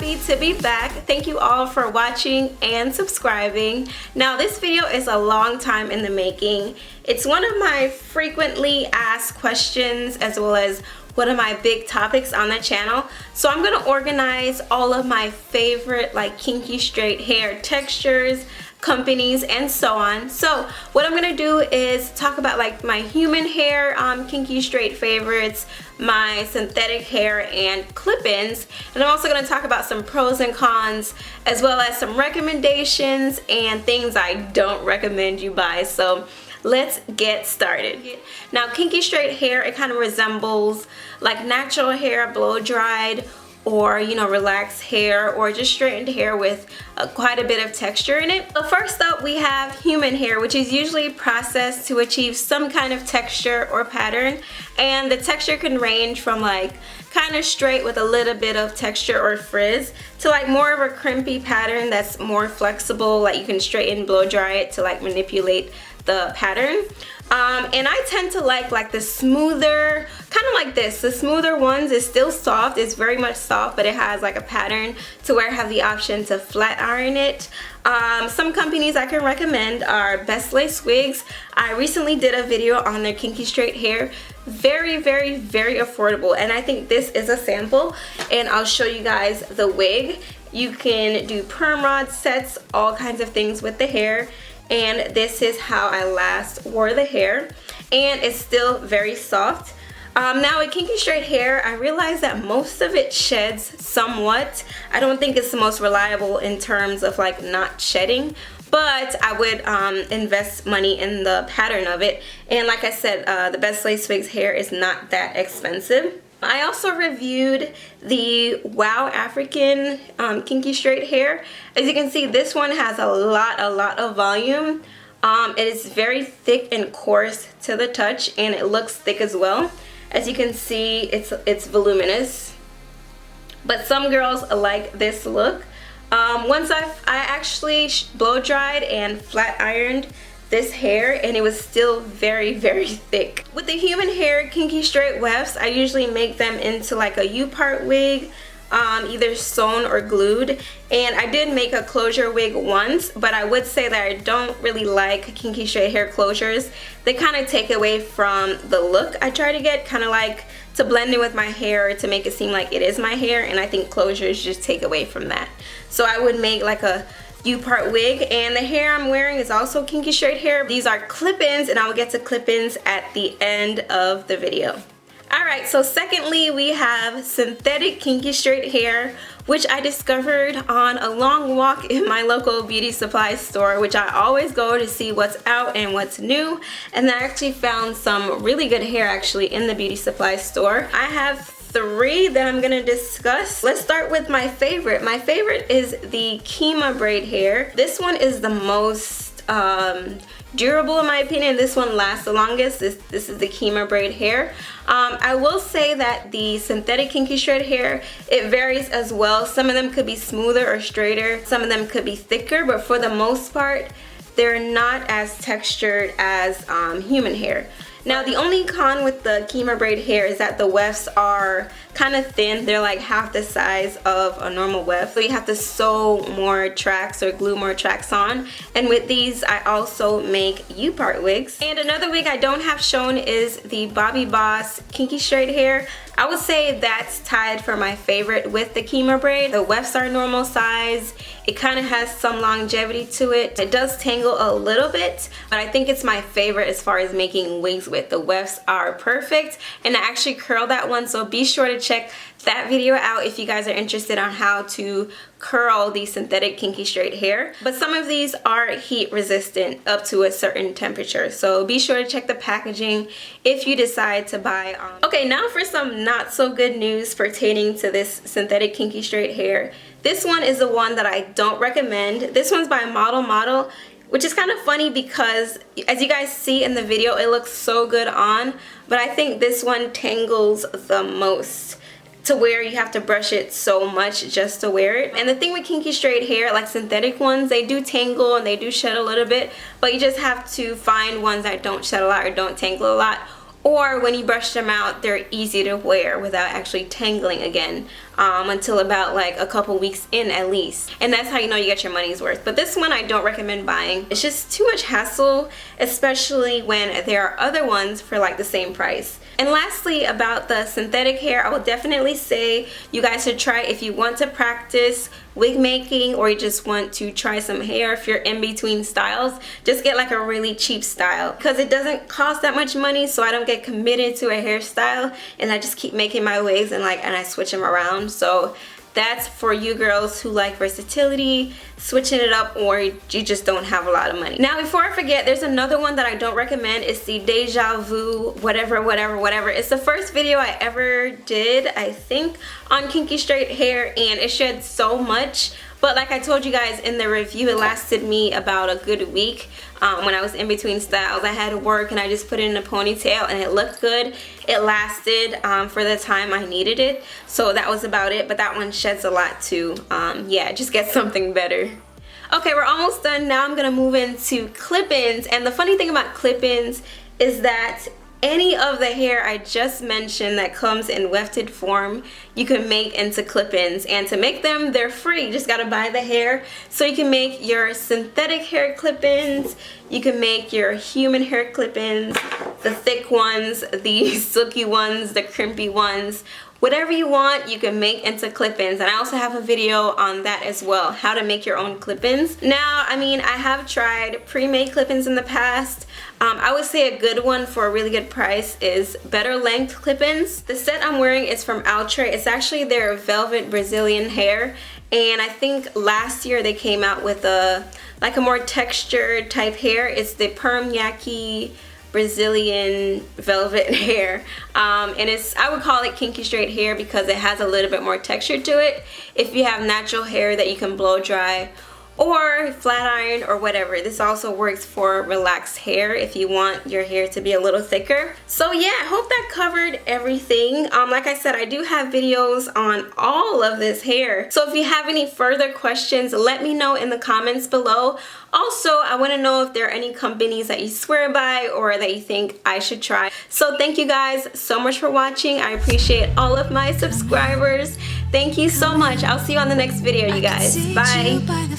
happy to be back. Thank you all for watching and subscribing. Now this video is a long time in the making. It's one of my frequently asked questions as well as one of my big topics on the channel. So I'm gonna organize all of my favorite like kinky straight hair textures, companies, and so on. So what I'm gonna do is talk about like my human hair kinky straight favorites, my synthetic hair, and clip-ins, and I'm also gonna talk about some pros and cons as well as some recommendations and things I don't recommend you buy. So let's get started. Now kinky straight hair, it kind of resembles like natural hair blow dried, or you know, relaxed hair, or just straightened hair with quite a bit of texture in it. So first up we have human hair, which is usually processed to achieve some kind of texture or pattern, and the texture can range from like kind of straight with a little bit of texture or frizz to like more of a crimpy pattern that's more flexible, like you can straighten, blow dry it to like manipulate the pattern. And I tend to like the smoother, kind of like this. The smoother ones is still soft, it's very much soft, but it has like a pattern to where I have the option to flat iron it. Some companies I can recommend are Best Lace Wigs. I recently did a video on their kinky straight hair. Very, very, very affordable, and I think this is a sample, and I'll show you guys the wig. You can do perm rod sets, all kinds of things with the hair. And this is how I last wore the hair, and it's still very soft. Now with kinky straight hair, I realize that most of it sheds somewhat. I don't think it's the most reliable in terms of like not shedding, but I would invest money in the pattern of it. And like I said, the Best Lace Wigs hair is not that expensive. I also reviewed the Wow African kinky straight hair. As you can see, this one has a lot of volume. It is very thick and coarse to the touch, and it looks thick as well. As you can see, it's voluminous. But some girls like this look. Once I actually blow dried and flat ironed this hair, and it was still very, very thick. With the human hair kinky straight wefts, I usually make them into like a U-part wig, either sewn or glued. And I did make a closure wig once, but I would say that I don't really like kinky straight hair closures. They kind of take away from the look I try to get, kind of like to blend in with my hair to make it seem like it is my hair, and I think closures just take away from that. So I would make like a U-part wig, and the hair I'm wearing is also kinky straight hair. These are clip-ins, and I will get to clip-ins at the end of the video. Alright, so secondly we have synthetic kinky straight hair, which I discovered on a long walk in my local beauty supply store, which I always go to see what's out and what's new. And I actually found some really good hair actually in the beauty supply store. I have three that I'm gonna discuss. Let's start with my favorite. My favorite is the Kima braid hair. This one is the most durable in my opinion. This one lasts the longest. This is the Kima braid hair. I will say that the synthetic kinky straight hair, it varies as well. Some of them could be smoother or straighter, some of them could be thicker, but for the most part they're not as textured as human hair. Now the only con with the Kima braid hair is that the wefts are kind of thin. They're like half the size of a normal weft, so you have to sew more tracks or glue more tracks on. And with these I also make U-part wigs. And another wig I don't have shown is the Bobbi Boss kinky straight hair. I would say that's tied for my favorite with the Kima braid. The wefts are normal size. It kind of has some longevity to it. It does tangle a little bit, but I think it's my favorite as far as making wigs with. The wefts are perfect, and I actually curl that one, so be sure to check that video out if you guys are interested on how to curl the synthetic kinky straight hair. But some of these are heat resistant up to a certain temperature, so be sure to check the packaging if you decide to buy. Okay, now for some not so good news pertaining to this synthetic kinky straight hair. This one is the one that I don't recommend. This one's by Model, which is kind of funny because as you guys see in the video, it looks so good on, but I think this one tangles the most, to where you have to brush it so much just to wear it. And the thing with kinky straight hair, like synthetic ones, they do tangle and they do shed a little bit, but you just have to find ones that don't shed a lot or don't tangle a lot, or when you brush them out, they're easy to wear without actually tangling again, until about like a couple weeks in at least. And that's how you know you get your money's worth. But this one I don't recommend buying. It's just too much hassle, especially when there are other ones for like the same price. And lastly, about the synthetic hair, I would definitely say you guys should try if you want to practice wig making, or you just want to try some hair. If you're in between styles, just get like a really cheap style, because it doesn't cost that much money, so I don't get committed to a hairstyle and I just keep making my wigs and I switch them around. So that's for you girls who like versatility, switching it up, or you just don't have a lot of money. Now before I forget, there's another one that I don't recommend. It's the Deja Vu whatever. It's the first video I ever did, I think, on kinky straight hair, and it shed so much. But like I told you guys in the review, it lasted me about a good week. When I was in between styles, I had to work and I just put it in a ponytail and it looked good. It lasted for the time I needed it. So that was about it, but that one sheds a lot too. Yeah, just get something better. Okay, we're almost done. Now I'm gonna move into clip-ins. And the funny thing about clip-ins is that any of the hair I just mentioned that comes in wefted form, you can make into clip-ins. And to make them, they're free. You just gotta buy the hair. So you can make your synthetic hair clip-ins, you can make your human hair clip-ins, the thick ones, the silky ones, the crimpy ones. Whatever you want, you can make into clip-ins. And I also have a video on that as well, how to make your own clip-ins. Now, I mean, I have tried pre-made clip-ins in the past. I would say a good one for a really good price is Better Length clip-ins. The set I'm wearing is from Outre. It's actually their velvet Brazilian hair. And I think last year they came out with a more textured type hair. It's the Perm Yaki Brazilian velvet hair, and I would call it kinky straight hair because it has a little bit more texture to it. If you have natural hair that you can blow dry or flat iron or whatever, this also works for relaxed hair if you want your hair to be a little thicker. So yeah, I hope that covered everything. Like I said, I do have videos on all of this hair, so if you have any further questions, let me know in the comments below. Also, I want to know if there are any companies that you swear by or that you think I should try. So thank you guys so much for watching. I appreciate all of my subscribers. Thank you so much. I'll see you on the next video, you guys. Bye.